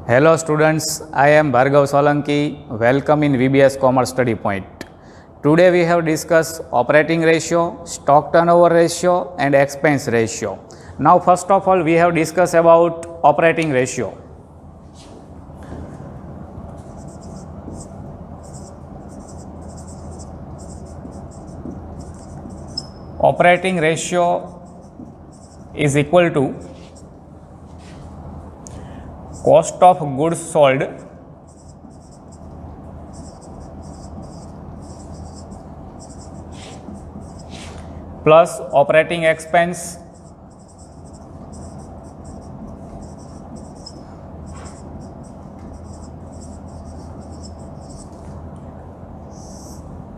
Hello students, I am Bhargav Solanki. Welcome in VBS Commerce Study Point. Today we have discussed operating ratio, stock turnover ratio and expense ratio. Now first of all we have discussed about operating ratio. Operating ratio is equal to cost of goods sold plus operating expense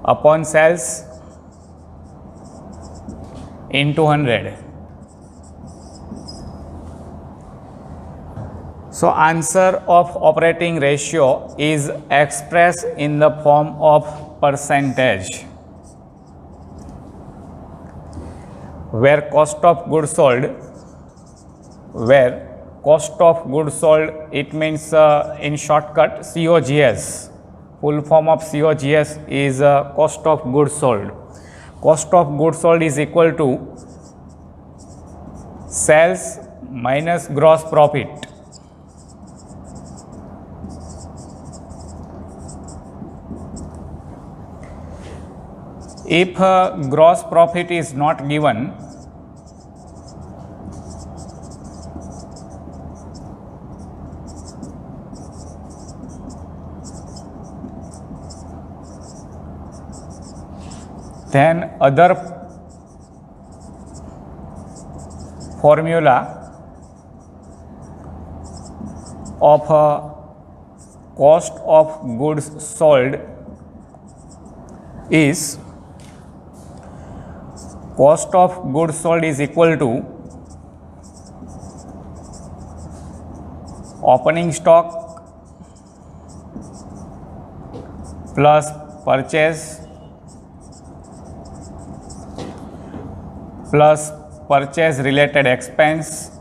upon sales into 100. So answer of operating ratio is expressed in the form of percentage, where cost of goods sold, it means in shortcut COGS, full form of COGS is cost of goods sold. Cost of goods sold is equal to sales minus gross profit. If gross profit is not given, then other formula of cost of goods sold is cost of goods sold is equal to opening stock plus purchase plus purchase related expense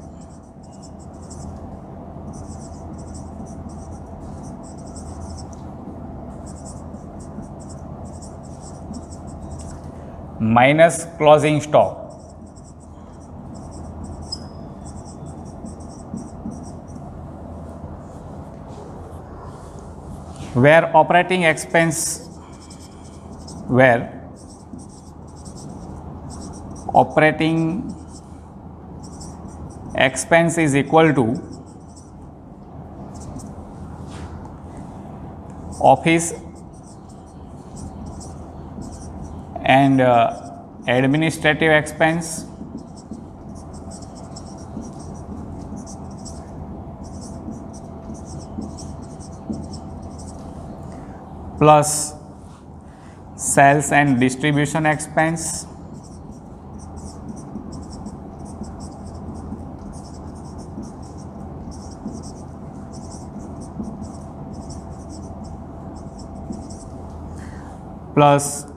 minus closing stock. Where operating expense is equal to office and administrative expense plus sales and distribution expense plus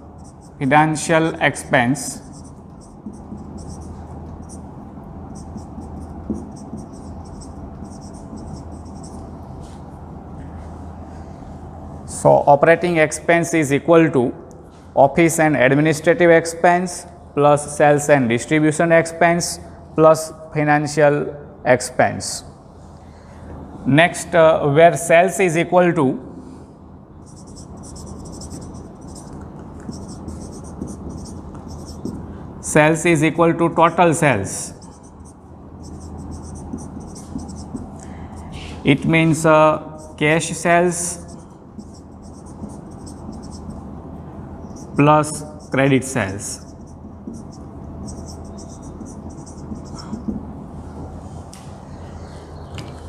financial expense so operating expense is equal to office and administrative expense plus sales and distribution expense plus financial expense. Next, where sales is equal to total sales. It means cash sales plus credit sales.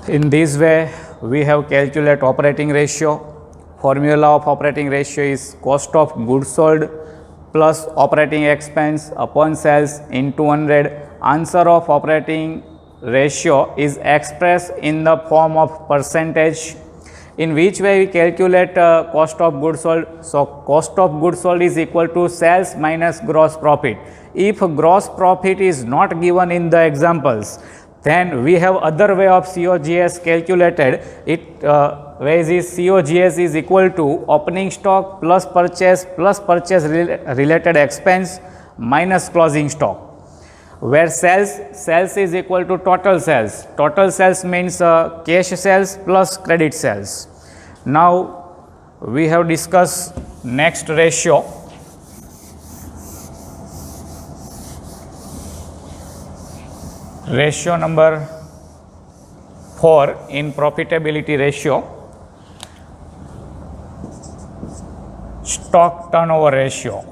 In this way, we have calculated operating ratio. Formula of operating ratio is cost of goods sold plus operating expense upon sales into 100. Answer of operating ratio is expressed in the form of percentage. In which way we calculate cost of goods sold? So cost of goods sold is equal to sales minus gross profit. If gross profit is not given in the examples, Then we have other way of COGS calculated. It ways is COGS is equal to opening stock plus purchase related expense minus closing stock, where sales is equal to total sales. Total sales means cash sales plus credit sales. Now we have discussed next ratio. Ratio number 4 in profitability ratio, stock turnover ratio.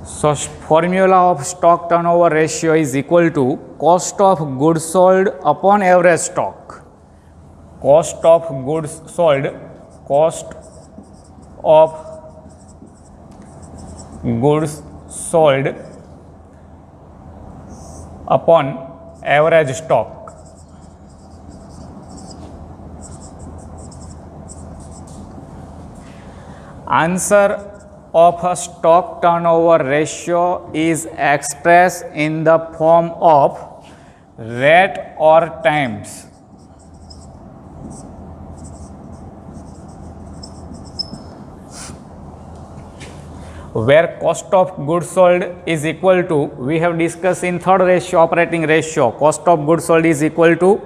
So formula of stock turnover ratio is equal to cost of goods sold upon average stock. Cost of goods sold, cost of goods sold upon average stock. Answer of a stock turnover ratio is expressed in the form of rate or times. Where cost of goods sold is equal to, we have discussed in third ratio, operating ratio, cost of goods sold is equal to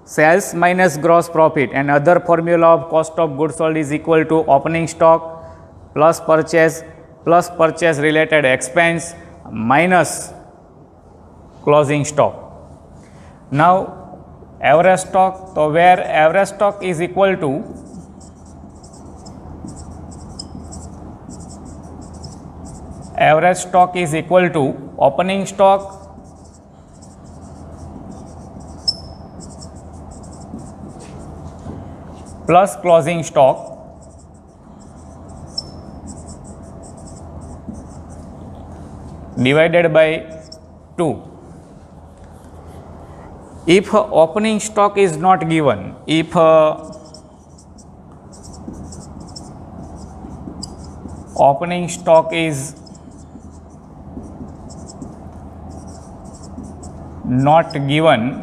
sales minus gross profit, and other formula of cost of goods sold is equal to opening stock plus purchase related expense minus closing stock. Now average stock, so where average stock is equal to opening stock plus closing stock divided by 2. If opening stock is not given, if opening stock is not given,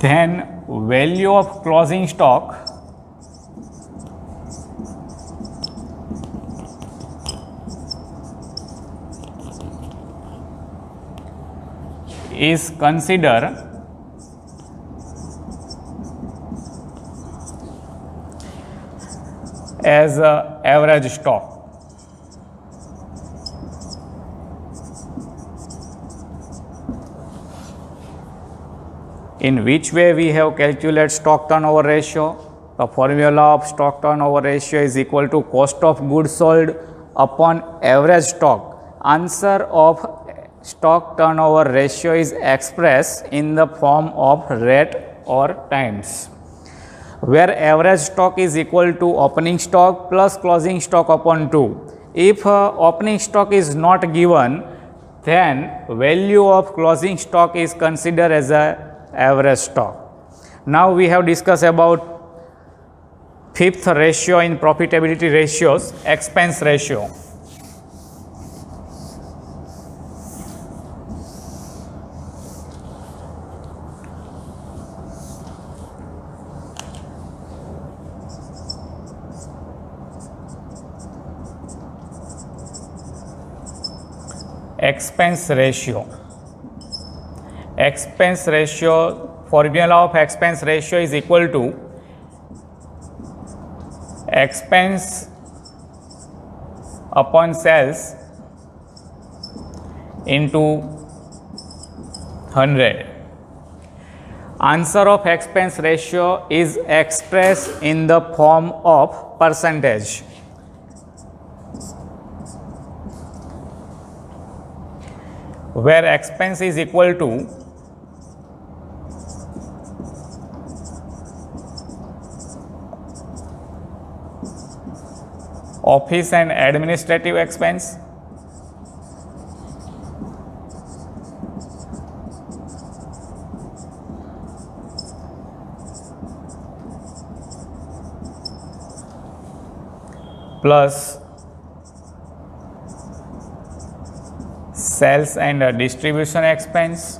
then value of closing stock is considered as average stock. In which way we have calculated stock turnover ratio? The formula of stock turnover ratio is equal to cost of goods sold upon average stock. Answer of stock turnover ratio is expressed in the form of rate or times, where average stock is equal to opening stock plus closing stock upon 2. If opening stock is not given, then value of closing stock is considered as a average stock. Now we have discussed about fifth ratio in profitability ratios, expense ratio. Expense ratio. Expense ratio, formula of expense ratio is equal to expense upon sales into 100. Answer of expense ratio is expressed in the form of percentage. Where expense is equal to office and administrative expense plus sales and distribution expense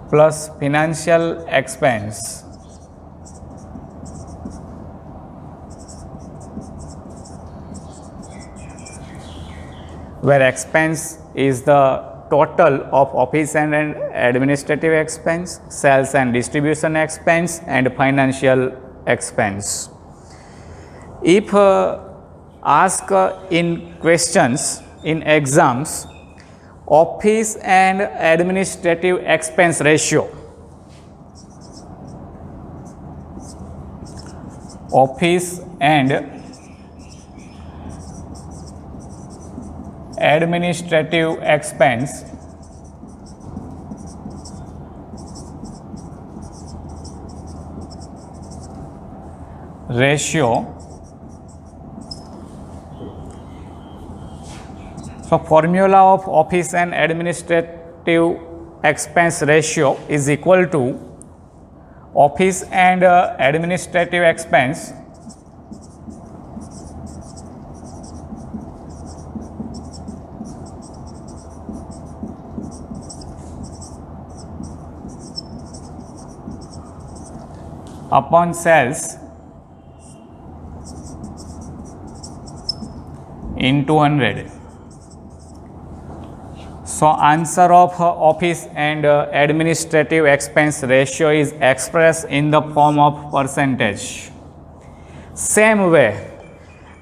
plus financial expense where expense is the total of office and administrative expense, sales and distribution expense and financial expense. If asked in questions in exams, office and administrative expense ratio, office and administrative expense ratio. So formula of office and administrative expense ratio is equal to office and administrative expense upon sales into 100. So answer of office and administrative expense ratio is expressed in the form of percentage. Same way,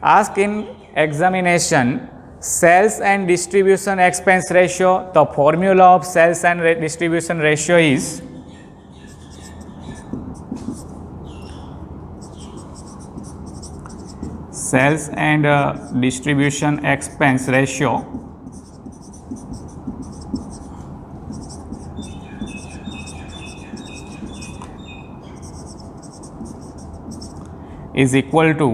ask in examination sales and distribution expense ratio. The formula of sales and distribution ratio is sales and distribution expense ratio is equal to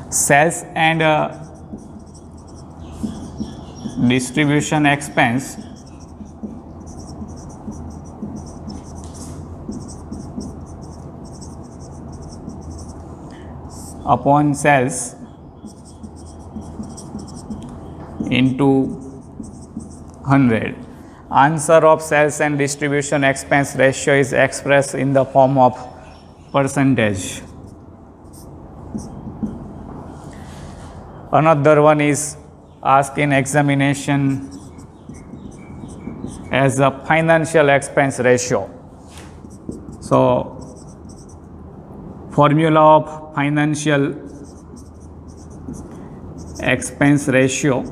sales and distribution expense upon sales into 100. Answer of sales and distribution expense ratio is expressed in the form of percentage. Another one is asked in examination as a financial expense ratio. So formula of financial expense ratio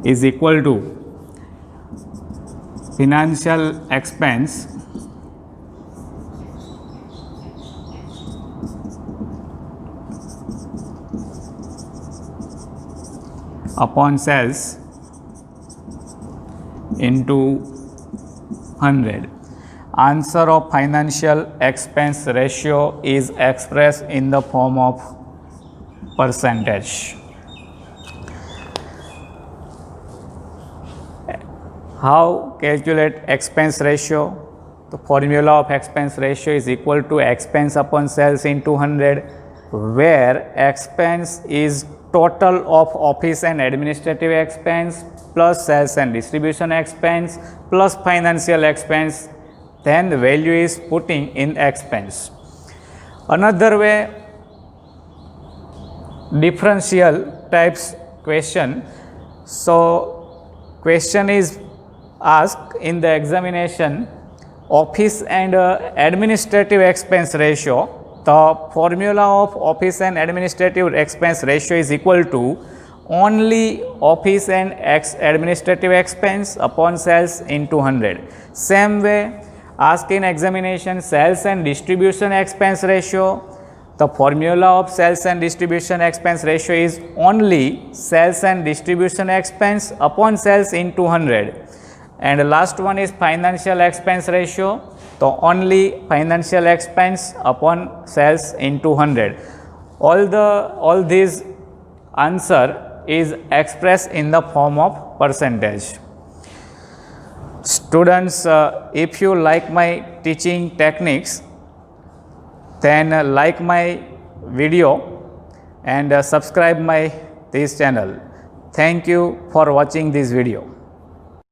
is equal to financial expense upon sales into 100. Answer of financial expense ratio is expressed in the form of percentage. How calculate expense ratio? The formula of expense ratio is equal to expense upon sales into 100, where expense is total of office and administrative expense plus sales and distribution expense plus financial expense, then the value is putting in expense. Another way, differential types question. So question is asked in the examination office and administrative expense ratio. The formula of office and administrative expense ratio is equal to only office and administrative expense upon sales into 100. Same way, ask in examination sales and distribution expense ratio. The formula of sales and distribution expense ratio is only sales and distribution expense upon sales into 100. And the last one is financial expense ratio. So only financial expense upon sales into 100. all these answer is expressed in the form of percentage. Students, if you like my teaching techniques, then like my video and subscribe my this channel. Thank you for watching this video.